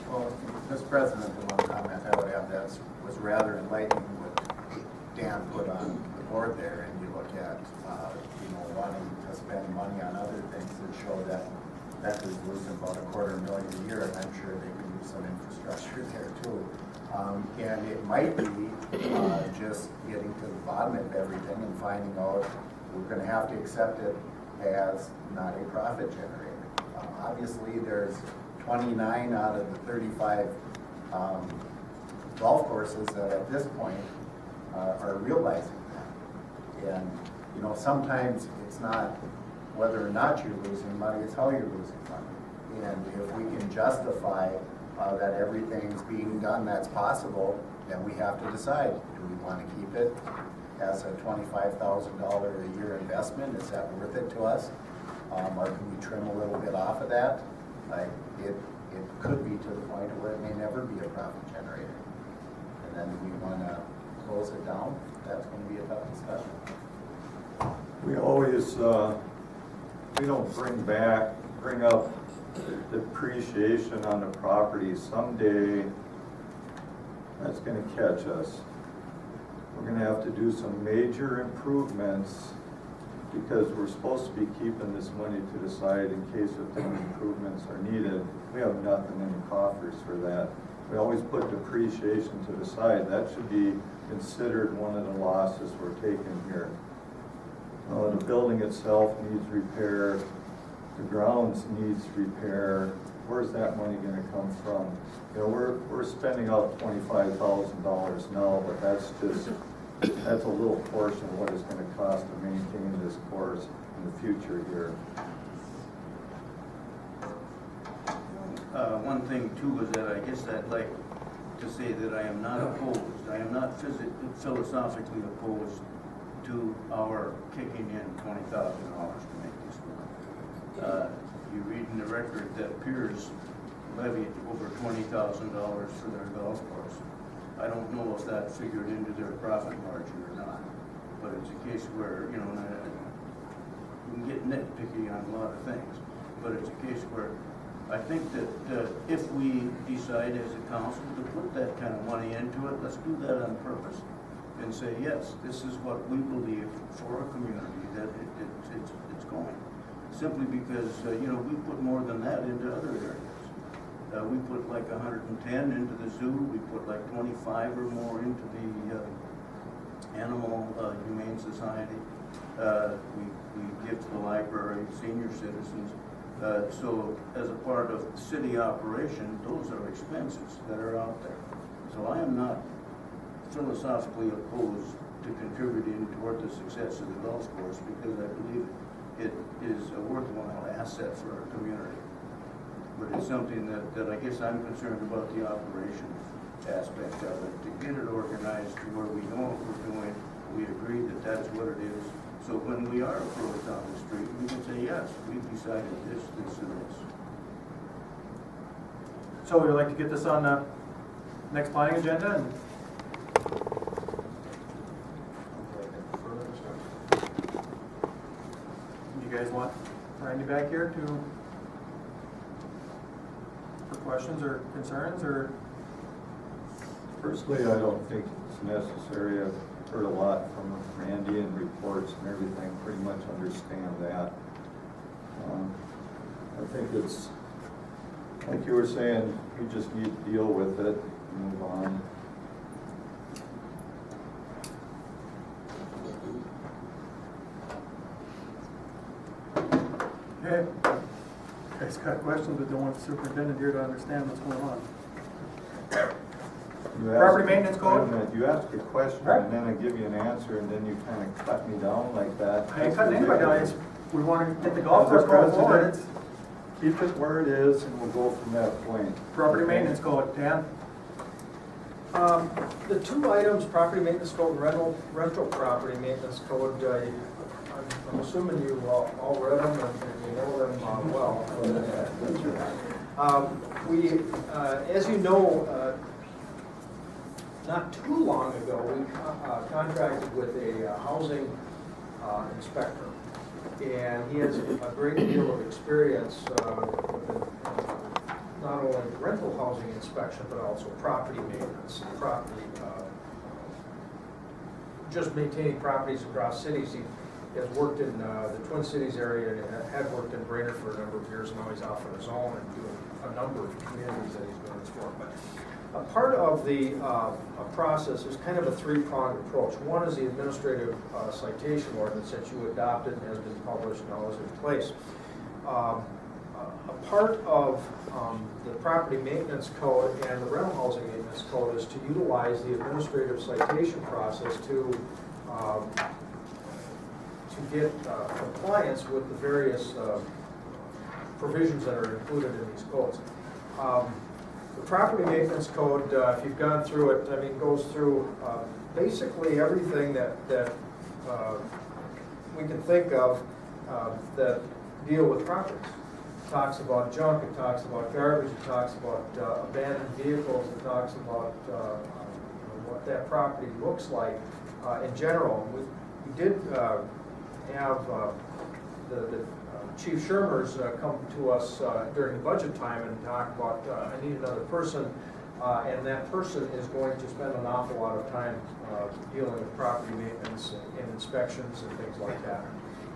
S9: Well, Mr. President, the one comment I would have that was rather enlightening what Dan put on the board there, and you look at, wanting to spend money on other things that show that is losing about $250,000 a year, and I'm sure they could use some infrastructure there too. And it might be just getting to the bottom of everything and finding out we're going to have to accept it as not a profit generator. Obviously, there's 29 out of the 35 golf courses that at this point are realizing that. And sometimes it's not whether or not you're losing money, it's how you're losing money. And if we can justify that everything's being done that's possible, then we have to decide, do we want to keep it as a $25,000 a year investment? Is that worth it to us? Or can we trim a little bit off of that? It could be to the point where it may never be a profit generator. And then we want to close it down, that's gonna be a tough discussion.
S8: We always, we don't bring up depreciation on the property. Someday, that's gonna catch us. We're gonna have to do some major improvements because we're supposed to be keeping this money to the side in case if the improvements are needed. We have nothing in the coffers for that. We always put depreciation to the side. That should be considered one of the losses we're taking here. The building itself needs repair, the grounds needs repair. Where's that money gonna come from? You know, we're spending out $25,000 now, but that's a little portion of what it's gonna cost to maintain this course in the future here.
S14: One thing too is that I guess I'd like to say that I am not opposed, I am not philosophically opposed to our kicking in $20,000 to make this work. You read in the record that Piers levied over $20,000 for their golf course. I don't know if that figured into their profit margin or not, but it's a case where, you know, you can get nitpicky on a lot of things, but it's a case where I think that if we decide as a council to put that kind of money into it, let's do that on purpose and say, yes, this is what we believe for a community that it's going. Simply because, you know, we put more than that into other areas. We put like 110 into the zoo, we put like 25 or more into the Animal Humane Society. We give to the library, senior citizens. So as a part of city operation, those are expenses that are out there. So I am not philosophically opposed to contributing toward the success of the golf course because I believe it is a worthwhile asset for our community. But it's something that I guess I'm concerned about the operation aspect of it. To get it organized to where we know what we're doing, we agree that that's what it is. So when we are approached on the street, we can say, yes, we've decided this, this, and this.
S2: So we'd like to get this on the next planning agenda and you guys want Randy back here for questions or concerns or?
S8: Personally, I don't think it's necessary. I've heard a lot from Randy and reports and everything, pretty much understand that. I think it's, like you were saying, we just need to deal with it and move on.
S2: Okay. You guys got questions, but don't want the superintendent here to understand what's going on. Property maintenance code?
S8: Wait a minute, you ask a question and then I give you an answer and then you kind of cut me down like that.
S2: I ain't cutting anybody down. We want to get the golf course going forward.
S8: Keep it where it is and we'll go from that point.
S2: Property maintenance code, Dan?
S5: The two items, property maintenance code, rental property maintenance code, I'm assuming you all read them and you know them well. We, as you know, not too long ago, we contracted with a housing inspector. And he has a great deal of experience with not only rental housing inspection, but also property maintenance, property, just maintaining properties across cities. He has worked in the Twin Cities area and had worked in Brainerd for a number of years. Now he's out on his own and doing a number of communities that he's doing this work. But a part of the process is kind of a three-pronged approach. One is the administrative citation ordinance that you adopted and has been published and now is in place. A part of the property maintenance code and the rental housing maintenance code is to utilize the administrative citation process to get compliance with the various provisions that are included in these codes. The property maintenance code, if you've gone through it, I mean, goes through basically everything that we can think of that deal with properties. It talks about junk, it talks about garbage, it talks about abandoned vehicles, it talks about what that property looks like in general. We did have the Chief Shermers come to us during the budget time and talk about, I need another person, and that person is going to spend an awful lot of time dealing with property maintenance and inspections and things like that.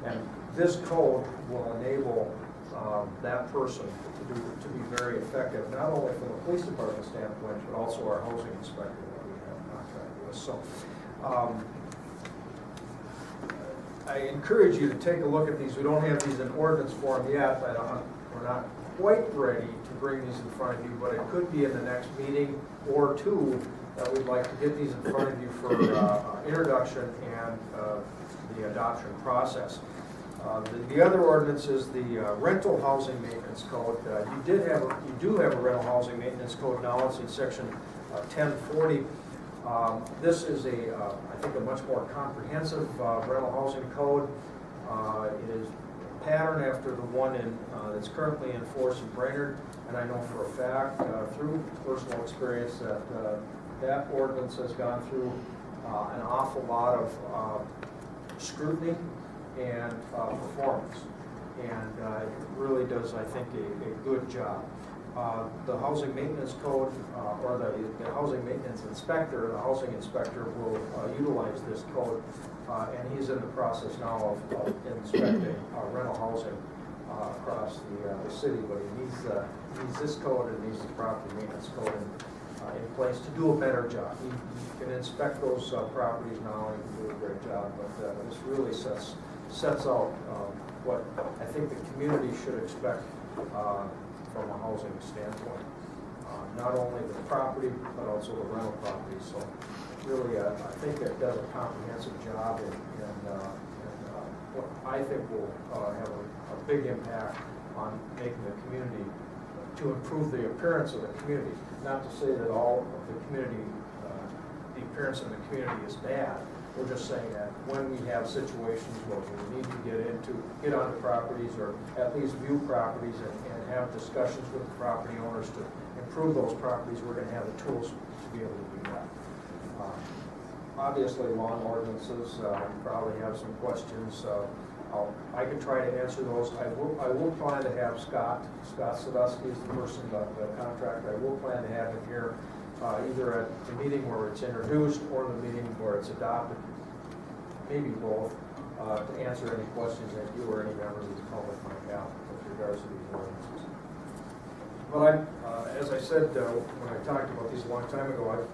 S5: And this code will enable that person to be very effective, not only from the police department standpoint, but also our housing inspector that we have contracted with. So I encourage you to take a look at these. We don't have these in ordinance form yet. We're not quite ready to bring these in front of you, but it could be in the next meeting or two that we'd like to get these in front of you for introduction and the adoption process. The other ordinance is the rental housing maintenance code. You do have a rental housing maintenance code now. It's in section 1040. This is I think a much more comprehensive rental housing code. It is patterned after the one that's currently in force in Brainerd, and I know for a fact through personal experience that that ordinance has gone through an awful lot of scrutiny and performance, and it really does, I think, a good job. The housing maintenance code, or the housing maintenance inspector, the housing inspector will utilize this code, and he's in the process now of inspecting rental housing across the city, but he needs this code and needs the property maintenance code in place to do a better job. He can inspect those properties now and he can do a great job, but this really sets out what I think the community should expect from a housing standpoint. Not only the property, but also the rental property. So really, I think it does a comprehensive job and what I think will have a big impact on making the community, to improve the appearance of the community. Not to say that all of the community, the appearance of the community is bad. We're just saying that when we have situations where we need to get onto properties or at least view properties and have discussions with the property owners to improve those properties, we're going to have the tools to be able to do that. Obviously, lawn ordinances, we probably have some questions. I can try to answer those. I will plan to have Scott Sadusky is the person, the contractor. I will plan to have him here either at the meeting where it's introduced or the meeting where it's adopted, maybe both, to answer any questions that you or any members of the public might have with regards to these ordinances. But as I said when I talked about these a long time ago, I'm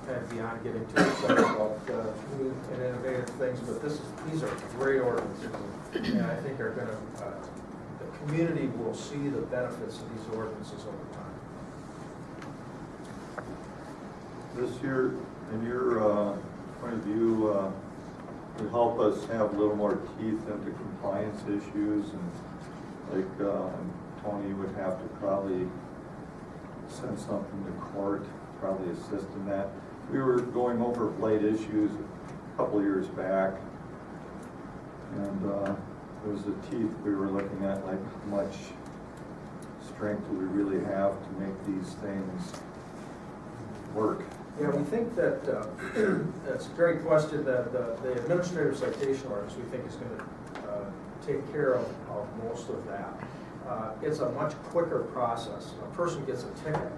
S5: kind of beyond getting too excited about new and innovative things, but these are great ordinances, and I think are going to, the community will see the benefits of these ordinances over time.
S8: This year, in your point of view, would help us have a little more teeth into compliance issues, and like Tony would have to probably send something to court, probably assist in that. We were going over blight issues a couple of years back, and it was the teeth we were looking at, like how much strength do we really have to make these things work.
S5: Yeah, we think that that's a great question. That the administrative citation ordinance we think is going to take care of most of that. It's a much quicker process. A person gets a ticket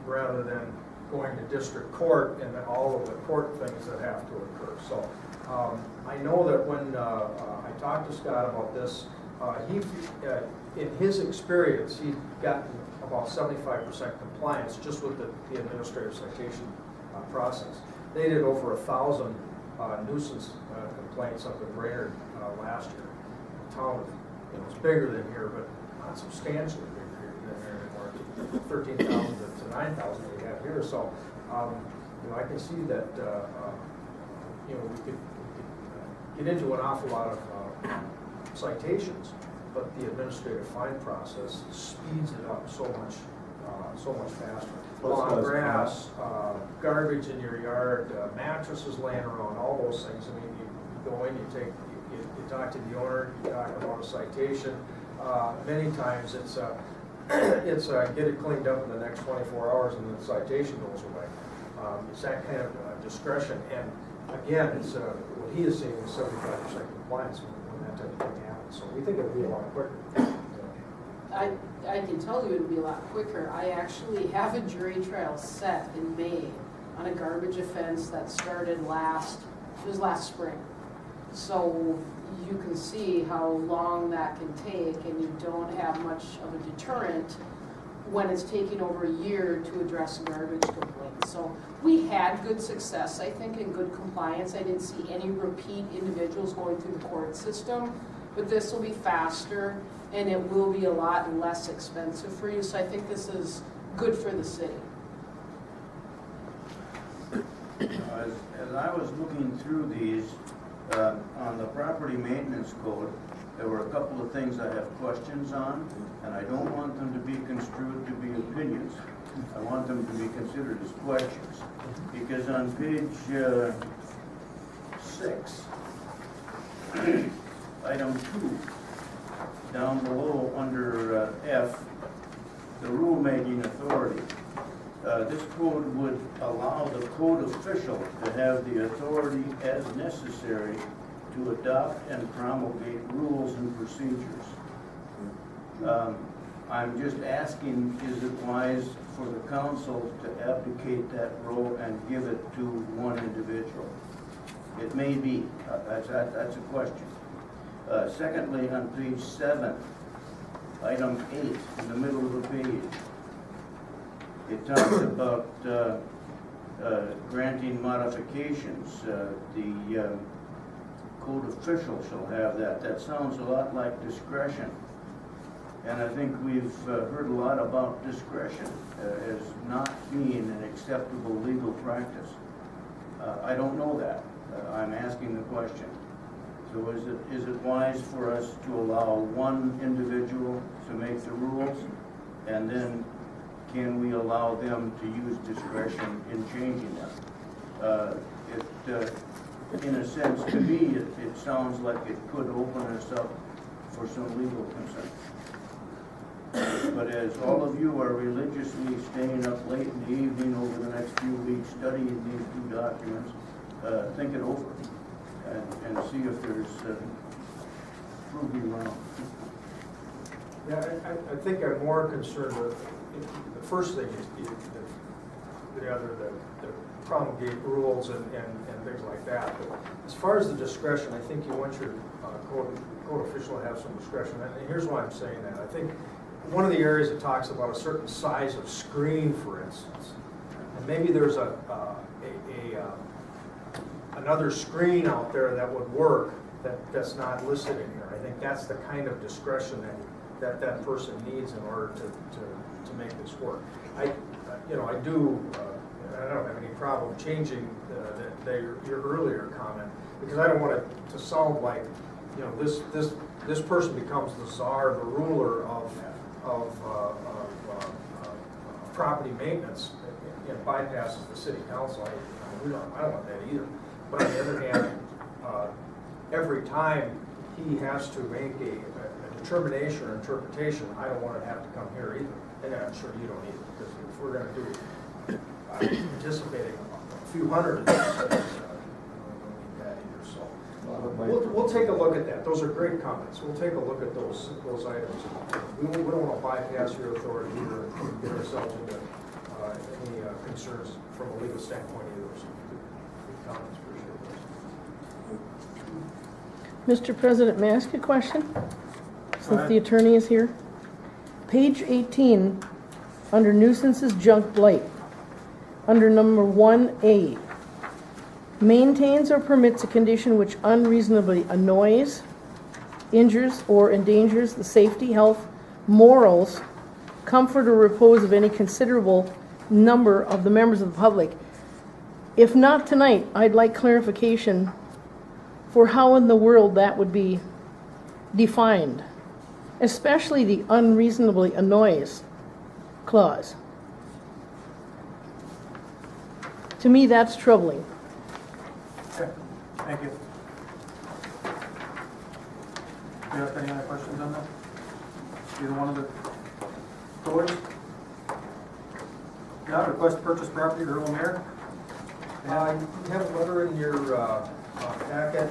S5: rather than going to district court and all of the court things that have to occur. So I know that when I talked to Scott about this, in his experience, he'd gotten about 75% compliance just with the administrative citation process. They did over 1,000 nuisance complaints up in Brainerd last year. The town was bigger than here, but not substantially bigger than here anymore. 13,000 to 9,000 we have here. So I can see that we could get into an awful lot of citations, but the administrative fine process speeds it up so much faster. Lawn, grass, garbage in your yard, mattresses laying around, all those things. I mean, you go in, you talk to the owner, you talk about a citation. Many times it's get it cleaned up in the next 24 hours and the citation goes away. It's that kind of discretion, and again, it's, what he is saying is 75% compliance when that type of thing happens, so we think it'll be a lot quicker.
S1: I can tell you it'll be a lot quicker. I actually have a jury trial set in May on a garbage offense that started last spring. So you can see how long that can take, and you don't have much of a deterrent when it's taking over a year to address a garbage complaint. So we had good success, I think, and good compliance. I didn't see any repeat individuals going through the court system, but this will be faster and it will be a lot less expensive for you. So I think this is good for the city.
S14: As I was looking through these, on the property maintenance code, there were a couple of things I have questions on, and I don't want them to be construed to be opinions. I want them to be considered as questions. Because on page 6, item 2, down below under F, the rulemaking authority. This code would allow the code official to have the authority as necessary to adopt and promulgate rules and procedures. I'm just asking, is it wise for the council to abdicate that role and give it to one individual? It may be. That's a question. Secondly, on page 7, item 8, in the middle of the page, it talks about granting modifications. The code official shall have that. That sounds a lot like discretion. And I think we've heard a lot about discretion as not being an acceptable legal practice. I don't know that. I'm asking the question. So is it wise for us to allow one individual to make the rules, and then can we allow them to use discretion in changing them? In a sense, to me, it sounds like it could open us up for some legal concern. But as all of you are religiously staying up late in the evening over the next few weeks studying these two documents, think it over and see if there's prove me wrong.
S5: Yeah, I think I'm more concerned with, the first thing is the promulgate rules and things like that. But as far as the discretion, I think you want your code official to have some discretion. And here's why I'm saying that. I think one of the areas it talks about a certain size of screen, for instance, and maybe there's another screen out there that would work that's not listed in here. I think that's the kind of discretion that person needs in order to make this work. I don't have any problem changing your earlier comment, because I don't want it to sound like, this person becomes the czar, the ruler of property maintenance, and bypasses the city council. I don't want that either. But on the other hand, every time he has to make a determination or interpretation, I don't want to have to come here either. And I'm sure you don't either, because if we're going to do, anticipating a few hundred of these, I don't need that either. So we'll take a look at that. Those are great comments. We'll take a look at those items. We don't want to bypass your authority either and get ourselves into any concerns from a legal standpoint either. So good comments.
S1: Mr. President, may I ask a question? Since the attorney is here. Page 18, under nuisances, junk, blight, under number 1A, maintains or permits a condition which unreasonably annoys, injures, or endangers the safety, health, morals, comfort, or repose of any considerable number of the members of the public. If not tonight, I'd like clarification for how in the world that would be defined, especially the unreasonably annoys clause. To me, that's troubling.
S2: Okay, thank you. Do you have any other questions on that? Either one of the codes? Yeah, request to purchase property, the Earl Mayor.
S5: You have a letter in your packet,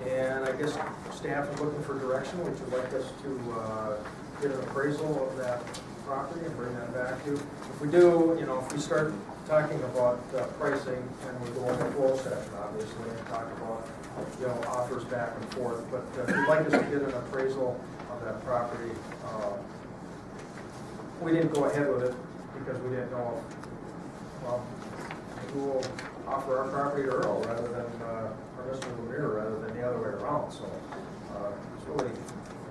S5: and I guess staff is looking for direction. Would you like us to get an appraisal of that property and bring that back to you? If we do, if we start talking about pricing, and we go into closed session, obviously, and talk about, offers back and forth, but if you'd like us to get an appraisal of that property, we didn't go ahead with it because we didn't know who will offer our property to Earl rather than, or Mr. Lemire rather than the other way around, so it's really,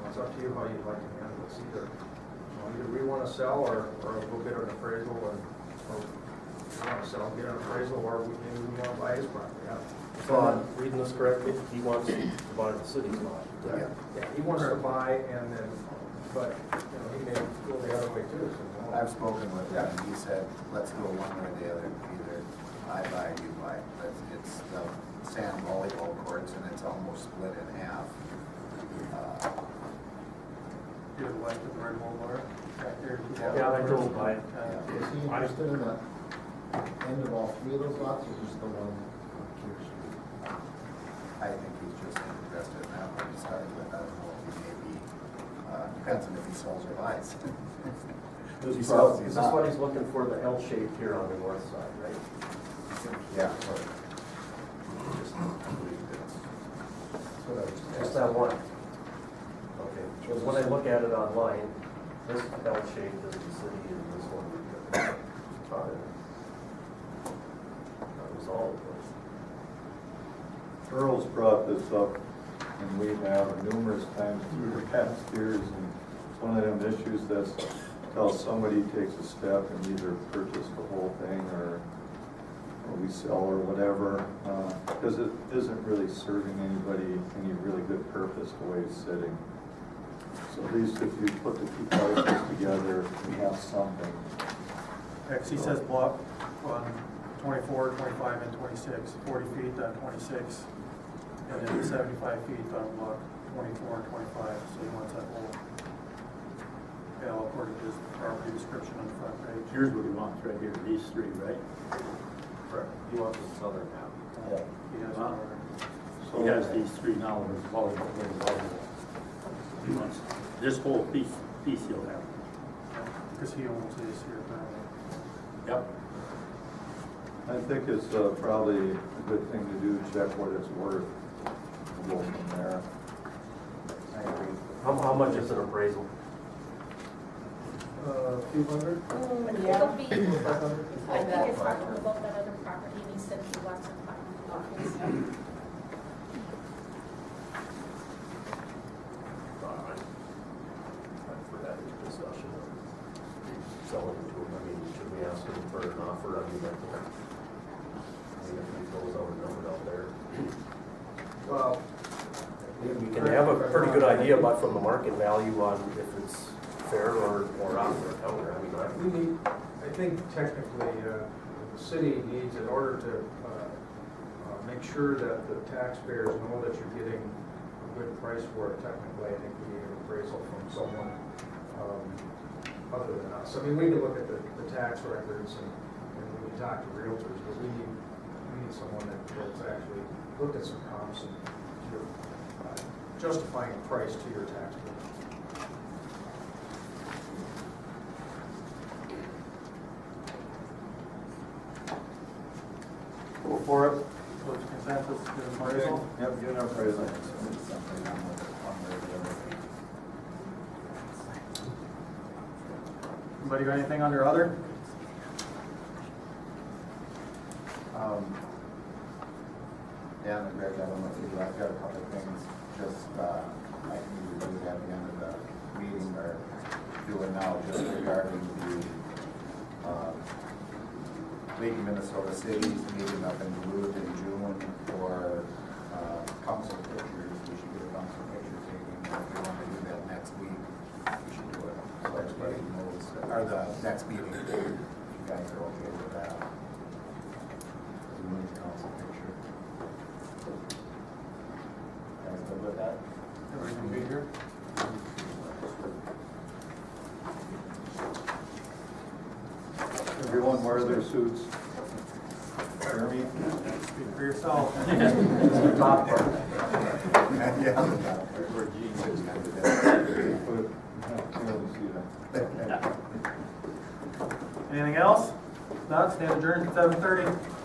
S5: it's up to you how you'd like to handle this. Either we want to sell or we'll get an appraisal, or we want to sell, get an appraisal, or maybe we want to buy his property.
S10: So I'm reading this correctly, he wants to buy the city's lot.
S5: Yeah, he wants to buy and then, but, he may go the other way too. So,
S9: I've spoken with him, and he said, let's go one way or the other, either I buy, you buy. It's the sand volleyball courts, and it's almost split in half.
S2: Do it like the red wall bar back there.
S10: Yeah, I drove by.
S9: Is he interested in the end of all three of those lots, or just the one on Kirk Street? I think he's just interested in that one to start with. I don't know if he may be, depends on if he sells or buys. If he sells,
S10: Is
S9: he's
S10: this
S9: not.
S10: what he's looking for, the L shape here on the north side, right?
S9: Yeah.
S10: Just that one? Okay, because when I look at it online, this L shape is the city and this one. That was all it was.
S8: Earl's brought this up, and we have numerous times through the past years, and it's one of them issues that's until somebody takes a step and either purchase the whole thing or we sell or whatever, because it isn't really serving anybody any really good purpose the way it's sitting. So at least if you put the two prices together, we have something.
S2: He says block on 24, 25, and 26, 40 feet on 26, and then 75 feet on block 24 and 25, so he wants that whole, according to his property description on the front page.
S13: Here's what he wants right here, these three, right?
S5: correct.
S10: He wants the southern half.
S2: He has
S13: Huh?
S2: another.
S13: He has these three now, with his volleyball, He wants this whole piece he'll have.
S2: Because he owns this here apparently.
S13: Yep.
S8: I think it's probably a good thing to do, check what it's worth, we'll go from there.
S9: I agree.
S10: How much is an appraisal?
S5: A few hundred?
S12: It'll be, I think it's talking about that other property, and he said he wants to buy it.
S10: For that discussion of selling to him, I mean, should we ask him for an offer? I mean, if he throws out a number out there.
S5: Well,
S10: We can have a pretty good idea about from the market value on if it's fair or offer or counter. I mean,
S5: I think technically, the city needs, in order to make sure that the taxpayers know that you're getting a good price for it, technically, I think we need an appraisal from someone other than us. I mean, we can look at the tax records and we can talk to realtors, but we need someone that's actually looked at some comps and you're justifying a price to your tax bill.
S2: Go for it. What's consensus, get an appraisal?
S8: Yep, get an appraisal.
S9: Something on one way or the other.
S2: Anybody got anything under other?
S9: Yeah, and Greg, I don't know if you, I've got a couple of things, just, I need to do at the end of the meeting, or do it now, just regarding the, League of Minnesota Cities meeting up in Duluth in June for, council pictures. We should get a council picture taken, if we want to do that next week, we should do it. So everybody knows, or the next meeting, if you guys are okay with that. We need a council picture. Guys good with that?
S2: Everybody can be here?
S8: Everyone
S2: else?
S8: wear their suits. Jeremy?
S2: Speak for yourself.
S9: The top part. Yeah.
S8: Where jeans is kind of can't really see that.
S2: Anything else? Not, stand adjourned at 7:30.